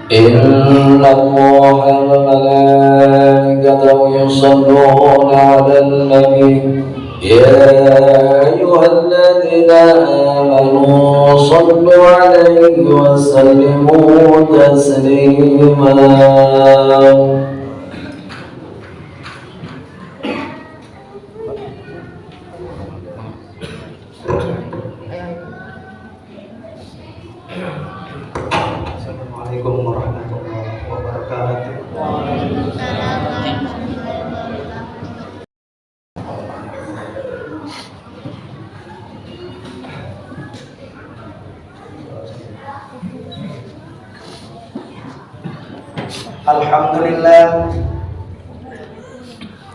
إن الله وملائكته يصلون على النبي يا أيها الذين آمنوا صلوا عليه وسلموا تسليما. Assalamualaikum warahmatullahi wabarakatuh.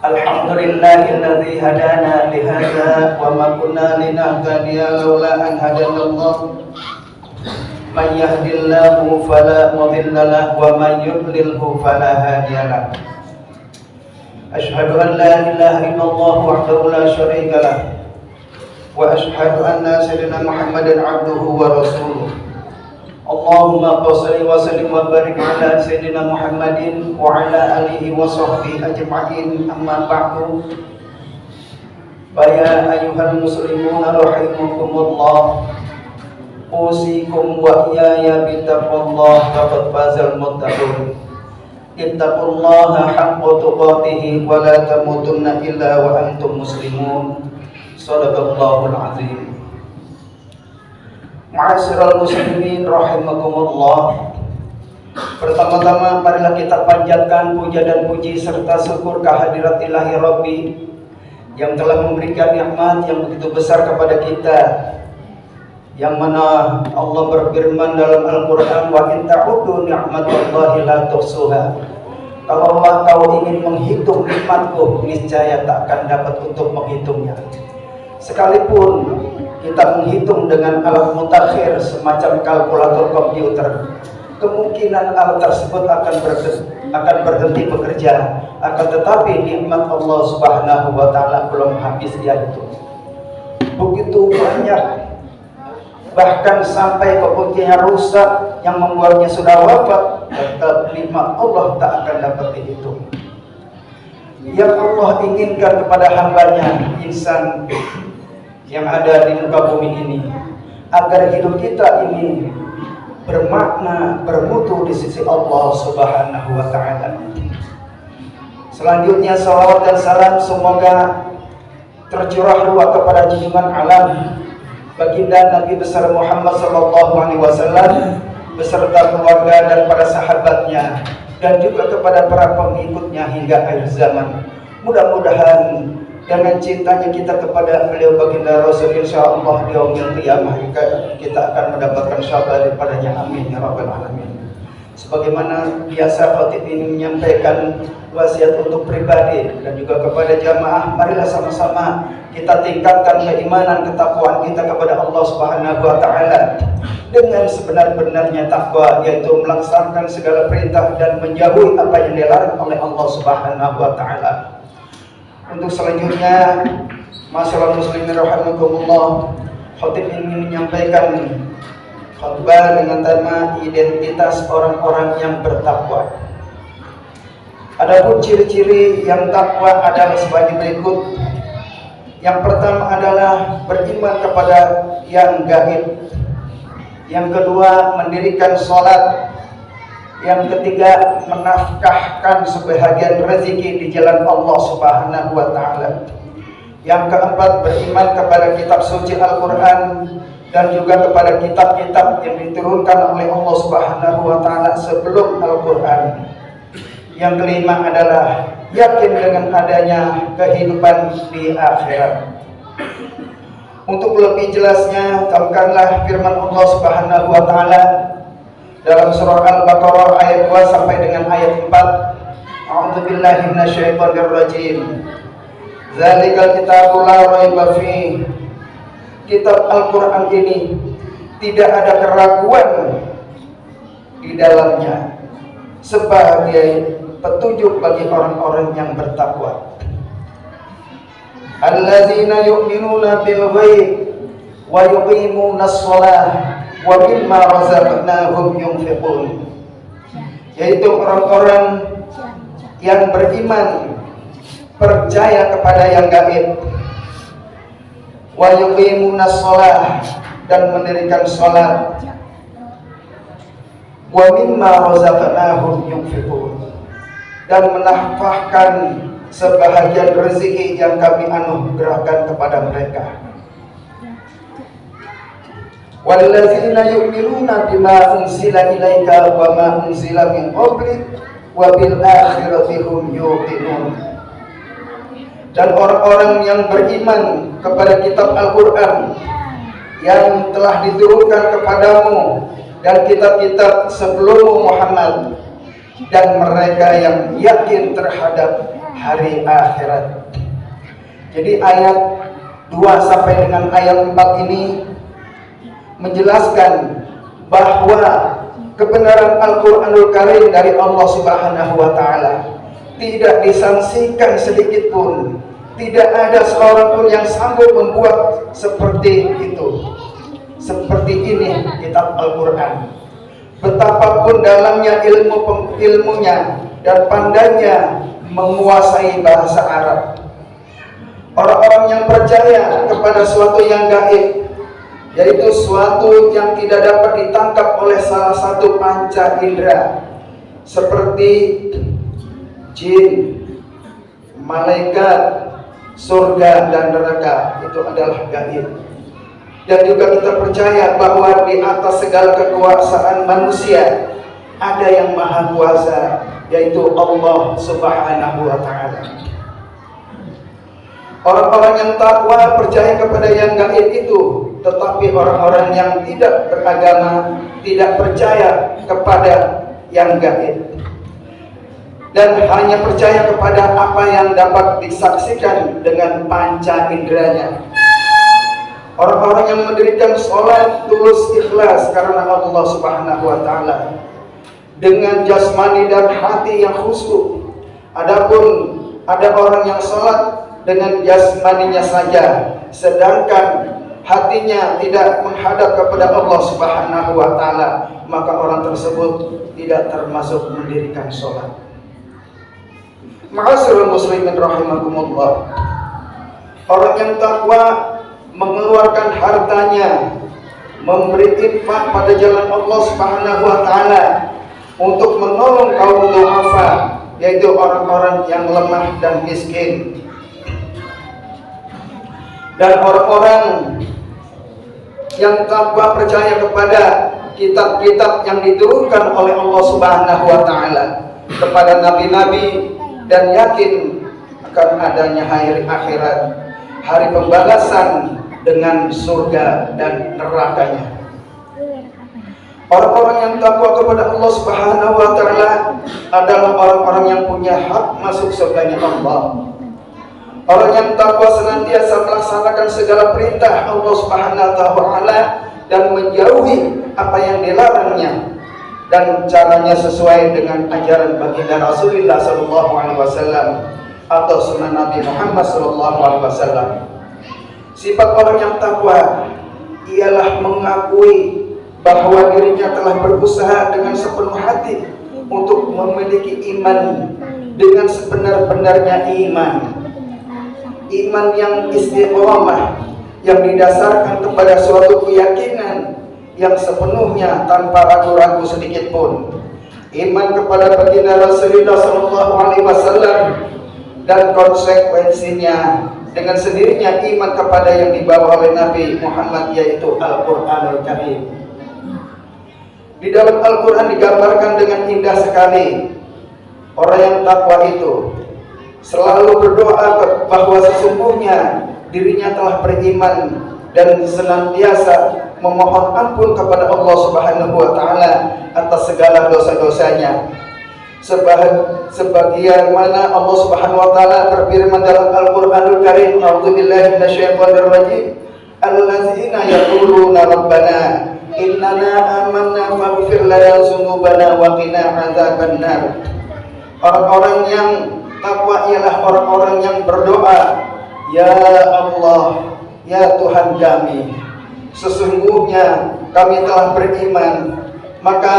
Alhamdulillahilladzi hadana lihadza wa ma kunna linahtadiya laula an hadanallah. Man yahdihillahu fala mudilla lahu wa man yudlilhu fala hadiya lahu. Asyhadu an la ilaha illallah wahdahu la syarika lahu wa asyhadu anna sayyidina Muhammadan abduhu wa rasuluh. Allahumma shalli wa sallim wa barik ala sayyidina Muhammadin wa ala alihi wa sahbihi ajma'in, amma ba'du. Ya ayyuhal muslimuna rahimakumullah, usikum wa iyaya bittaqwallah, faqad fazal muttaqun. Ittaqullaha haqqa tuqatih wa la tamutunna illa wa antum muslimun. Shadaqallahul azim. Ma'asyiral muslimin rahimakumullah. Pertama-tama marilah kita panjatkan puja dan puji serta syukur kehadirat Ilahi Rabbi yang telah memberikan nikmat yang begitu besar kepada kita, yang mana Allah berfirman dalam Al-Quran, wa in ta'uddu ni'matallahi la tuhsuha. Kalau Allah kau ingin menghitung nikmatku, niscaya tak akan dapat untuk menghitungnya. Sekalipun kita menghitung dengan alat mutakhir semacam kalkulator komputer, kemungkinan alat tersebut akan berhenti bekerja. Akan tetapi nikmat Allah Subhanahu wa Ta'ala belum habis dia itu. Begitu banyak, bahkan sampai kebunnya rusak yang membuatnya sudah wafat, tetap nikmat Allah tak akan dapat dihitung. Yang Allah inginkan kepada hambanya, insan yang ada di muka bumi ini, agar hidup kita ini bermakna, bermutu di sisi Allah Subhanahu wa Ta'ala. Selanjutnya salawat dan salam semoga tercurah ruah kepada junjungan alam baginda Nabi besar Muhammad sallallahu alaihi wasallam beserta keluarga dan para sahabatnya, dan juga kepada para pengikutnya hingga akhir zaman. Mudah-mudahan dengan cintanya kita kepada beliau baginda Rasul, insyaallah di yaumil qiyamah kita akan mendapatkan syafaat daripadanya. Amin ya rabbal alamin. Sebagaimana biasa khatib ini menyampaikan wasiat untuk pribadi dan juga kepada jamaah, marilah sama-sama kita tingkatkan keimanan, ketakwaan kita kepada Allah Subhanahu wa Ta'ala dengan sebenar-benarnya takwa, yaitu melaksanakan segala perintah dan menjauhi apa yang dilarang oleh Allah Subhanahu wa Ta'ala. Untuk selanjutnya, masyaallah muslimin rahimakumullah, khatib ingin menyampaikan khutbah dengan tema identitas orang-orang yang bertakwa. Adapun ciri-ciri yang takwa adalah sebagai berikut. Yang pertama adalah beriman kepada yang gaib. Yang kedua, mendirikan sholat. Yang ketiga, menafkahkan sebahagian rezeki di jalan Allah Subhanahu wa Ta'ala. Yang keempat, beriman kepada kitab suci Al-Quran dan juga kepada kitab-kitab yang diturunkan oleh Allah Subhanahu wa Ta'ala sebelum Al-Quran. Yang kelima adalah yakin dengan adanya kehidupan di akhirat. Untuk lebih jelasnya, camkanlah firman Allah Subhanahu wa Ta'ala dalam surah Al-Baqarah ayat 2 sampai dengan ayat 4. A'udzubillahi minasyaitonir rajim. Zalikal kitabul la raiba fihi. Kitab Al-Qur'an ini tidak ada keraguan di dalamnya, sebagai petunjuk bagi orang-orang yang bertakwa. Alladzina yu'minuna bil ghaib wa yuqimuna shalah wa mimma razaqnahum yunfiqun. yaitu orang-orang yang beriman, percaya kepada yang gaib, wa yuqimunas shalah, dan mendirikan salat, wa mimma razaqnahum yunfiqun, dan menafkahkan sebahagian rezeki yang kami anugerahkan kepada mereka. Wallazina yu'minuna bima unzila ilaika wa ma unzila min qablik wa bil akhirati hum yuqinun. Dan orang-orang yang beriman kepada kitab Al-Qur'an yang telah diturunkan kepadamu dan kitab-kitab sebelummu Muhammad, dan mereka yang yakin terhadap hari akhirat. Jadi ayat 2 sampai dengan ayat 4 ini menjelaskan bahwa kebenaran Al-Quranul Karim dari Allah Subhanahu wa Ta'ala tidak disangsikan sedikit pun. Tidak ada seorang pun yang sanggup membuat seperti itu, seperti ini kitab Al-Quran. Betapapun dalamnya ilmunya dan pandainya menguasai bahasa Arab. Orang-orang yang percaya kepada suatu yang gaib, yaitu suatu yang tidak dapat ditangkap oleh salah satu panca indera, seperti jin, malaikat, surga dan neraka, itu adalah gaib. Dan juga kita percaya bahwa di atas segala kekuasaan manusia ada yang maha kuasa, yaitu Allah Subhanahu wa Ta'ala. Orang-orang yang takwa percaya kepada yang gaib itu, tetapi orang-orang yang tidak beragama tidak percaya kepada yang gaib dan hanya percaya kepada apa yang dapat disaksikan dengan panca inderanya. Orang-orang yang mendirikan sholat tulus ikhlas karena Allah Subhanahu wa Ta'ala dengan jasmani dan hati yang khusyuk. Adapun ada orang yang sholat dengan jasmaninya saja, sedangkan hatinya tidak menghadap kepada Allah Subhanahu wa Ta'ala, maka orang tersebut tidak termasuk mendirikan sholat. Ma'asyiral muslimin rahimakumullah. Orang yang takwa mengeluarkan hartanya, memberi infak pada jalan Allah Subhanahu wa Ta'ala untuk menolong kaum du'afa, yaitu orang-orang yang lemah dan miskin. Dan orang-orang yang takwa percaya kepada kitab-kitab yang diturunkan oleh Allah Subhanahu wa Ta'ala kepada nabi-nabi, dan yakin akan adanya hari akhirat, hari pembalasan dengan surga dan nerakanya. Orang-orang yang takwa kepada Allah Subhanahu wa Ta'ala adalah orang-orang yang punya hak masuk surganya Allah. Orang yang takwa senantiasa melaksanakan segala perintah Allah Subhanahu wa Ta'ala dan menjauhi apa yang dilarangnya, dan caranya sesuai dengan ajaran baginda Rasulullah SAW atau sunnah Nabi Muhammad SAW. Sifat orang yang takwa ialah mengakui bahwa dirinya telah berusaha dengan sepenuh hati untuk memiliki iman dengan sebenar-benarnya iman. Iman yang istiqomah, yang didasarkan kepada suatu keyakinan yang sepenuhnya tanpa ragu-ragu sedikit pun. Iman kepada baginda Rasulullah SAW dan konsekuensinya dengan sendirinya iman kepada yang dibawa oleh Nabi Muhammad, yaitu Al-Quranul Karim. Di dalam Al-Quran digambarkan dengan indah sekali. Orang yang takwa itu selalu berdoa bahwa sesungguhnya dirinya telah beriman dan senantiasa memohon ampun kepada Allah Subhanahu wa Ta'ala atas segala dosa-dosanya. Sebagian mana Allah Subhanahu wa Ta'ala berfirman dalam Al-Qur'anul Karim, "A'udzubillahi minasyaitonir rajim. Allazina yaquluna rabbana innana amanna faghfir lana dzunubana wa qina adzabannar." Orang-orang yang takwa ialah orang-orang yang berdoa, "Ya Allah, ya Tuhan kami, sesungguhnya kami telah beriman, maka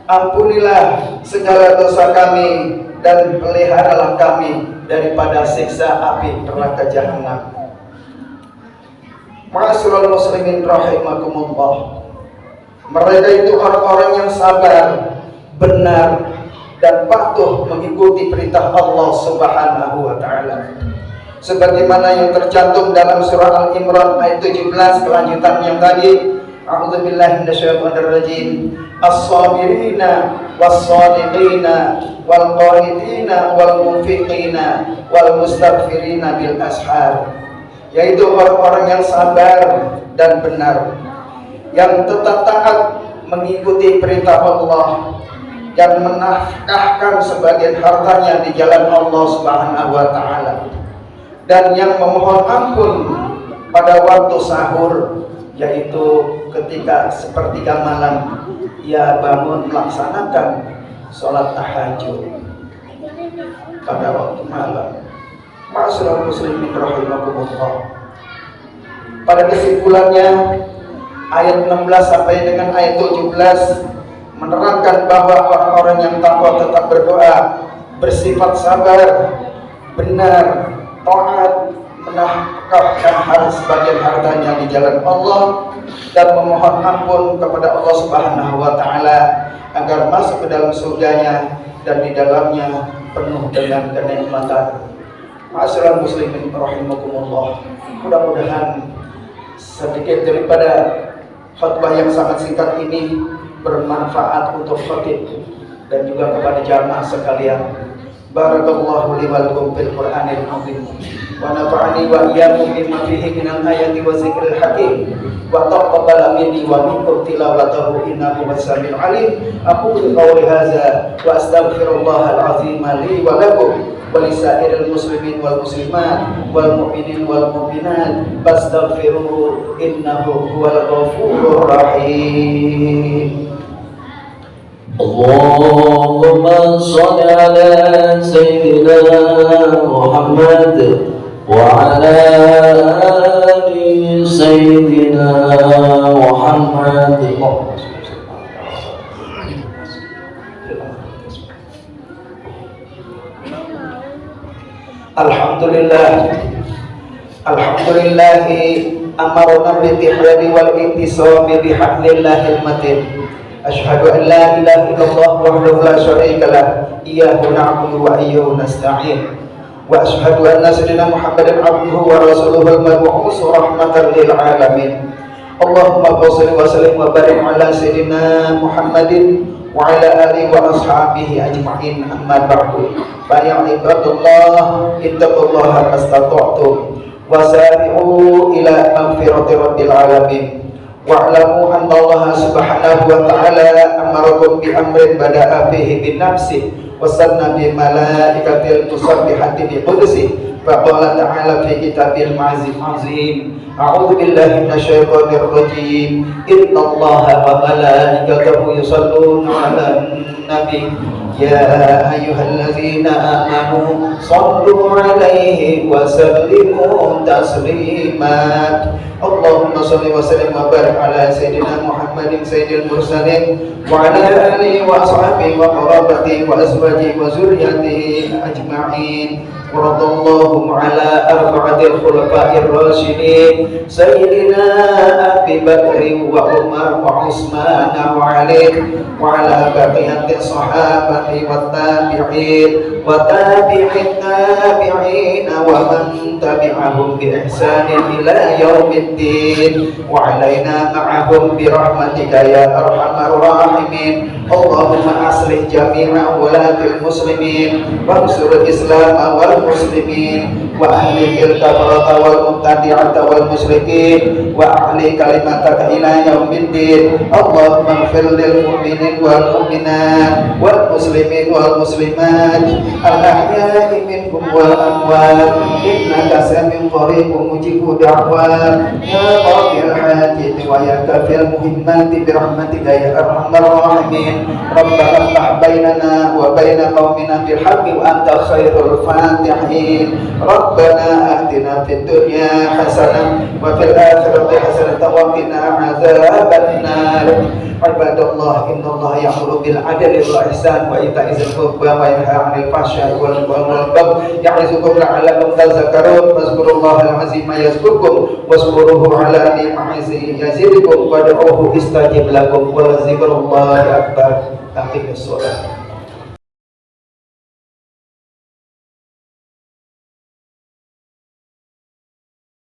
Ampunilah segala dosa kami dan peliharalah kami daripada siksa api neraka jahanam. Ma'asyiral muslimin rahimakumullah. Mereka itu orang-orang yang sabar, benar, dan patuh mengikuti perintah Allah Subhanahu wa taala. Sebagaimana yang tercantum dalam surah Al-Imran ayat 17 kelanjutan yang tadi, a'udzubillahi minasyaitonirrajim. As-sabirina was-sadiqina wal qanitina wal munfiqina wal mustaghfirina bil ashar. Yaitu orang-orang yang sabar dan benar, yang tetap taat mengikuti perintah Allah, yang menafkahkan sebagian hartanya di jalan Allah Subhanahu wa taala, dan yang memohon ampun pada waktu sahur, yaitu ketika sepertiga malam ia bangun melaksanakan sholat tahajud pada waktu malam. Ma'asyiral muslimin rahimakumullah. Pada kesimpulannya, ayat 16 sampai dengan ayat 17 menerangkan bahwa orang-orang yang takwa tetap berdoa, bersifat sabar, benar, taat, menafkahkan sebagian hartanya di jalan Allah, dan memohon ampun kepada Allah Subhanahu wa taala agar masuk ke dalam surganya dan di dalamnya penuh dengan kenikmatan. Ma'asyiral muslimin rahimakumullah. Mudah-mudahan sedikit daripada khutbah yang sangat singkat ini bermanfaat untuk khatib dan juga kepada jamaah sekalian. Barakallahu li wa lakum fil Qur'anil azim wa nafa'ani wa iyyakum bima fihi minal ayati wa zikril hakim wa taqabbal minni wa minkum tilawatahu innahu was-sami'ul alim. Aqulu qawli hadza wa astaghfirullahal azim li wa lakum wa lisairil muslimin wal muslimat wal mu'minin wal mu'minat fastaghfiruhu innahu huwal ghafurur rahim. Allahumma shalli ala sayyidina Muhammad wa ala ali sayyidina Muhammad. Alhamdulillahi amarna bi tihrami wal intisami bi hablillahil matin. Asyhadu an la ilaha illallah wahdahu la syarika lah, iyyahu na'budu wa iyyahu nasta'in. Wa asyhadu anna sayyidina Muhammadan abduhu wa rasuluhu al-mab'uts rahmatan lil alamin. Allahumma shalli wa sallim wa barik ala sayyidina Muhammadin wa ala alihi wa ashabihi ajma'in, amma ba'du. Fa ya ibadallah ittaqullaha mastata'tum wa sari'u ila maghfirati rabbil alamin. Wa'lamu anna Allah subhanahu wa ta'ala amarakum bi amrin bada'a fihi bin nafsi wa sanna bi malaikatil musabbihati bi qudsi fa qala ta'ala fi kitabil azim a'udzu billahi minasyaitonir rajim inna Allaha wa malaikatahu yusholluna 'alan nabi ya ayyuhalladzina amanu shallu 'alaihi wa sallimu taslima. Allahumma shalli wa sallim wa barik ala sayyidina Muhammadin sayyidil mursalin wa ala alihi wa ashabihi wa qarabatihi wa azwajihi wa zurriyyatihi ajma'in. Wa radallahu ala arba'atil khulafa'ir rasyidin sayyidina Abi Bakr wa Umar wa Utsman wa Ali wa ala baqiyatis sahabati wat tabi'in wa tabi'in tabi'in wa man tabi'ahum bi ihsanin ila yaumil wa alaina ma'ahum bi rahmatika ya arhamar rahimin. Allahumma aslih jami'a walatil muslimin wa ansur islam wal muslimin wa ahli al-kafarata wal mubtadi'ata wal musyrikin wa ahli kalimataka ila yaumiddin. Allahumma ighfir lil mu'minin wal mu'minat wal muslimin wal muslimat al ahya'i minhum wal amwat innaka sami'un qaribun mujibud da'wat ya qadil hajati wa ya kafil muhimmati bi rahmatika ya arhamar rahimin. Rabbana iftah bainana wa baina qaumina bil haqqi wa anta khairul fatihin. ربنا آتنا في الدنيا حسنة وفي الآخرة حسنة وقنا عذاب النار عباد الله إن الله يأمر بالعدل والإحسان وإيتاء ذي القربى وينهى عن الفحشاء والمنكر يعظكم لعلكم تذكرون فاذكروا الله العظيم يذكركم واذكروه على نعمه يزدكم وادعوه يستجب لكم ولذكر الله أكبر. أقيموا الصلاة.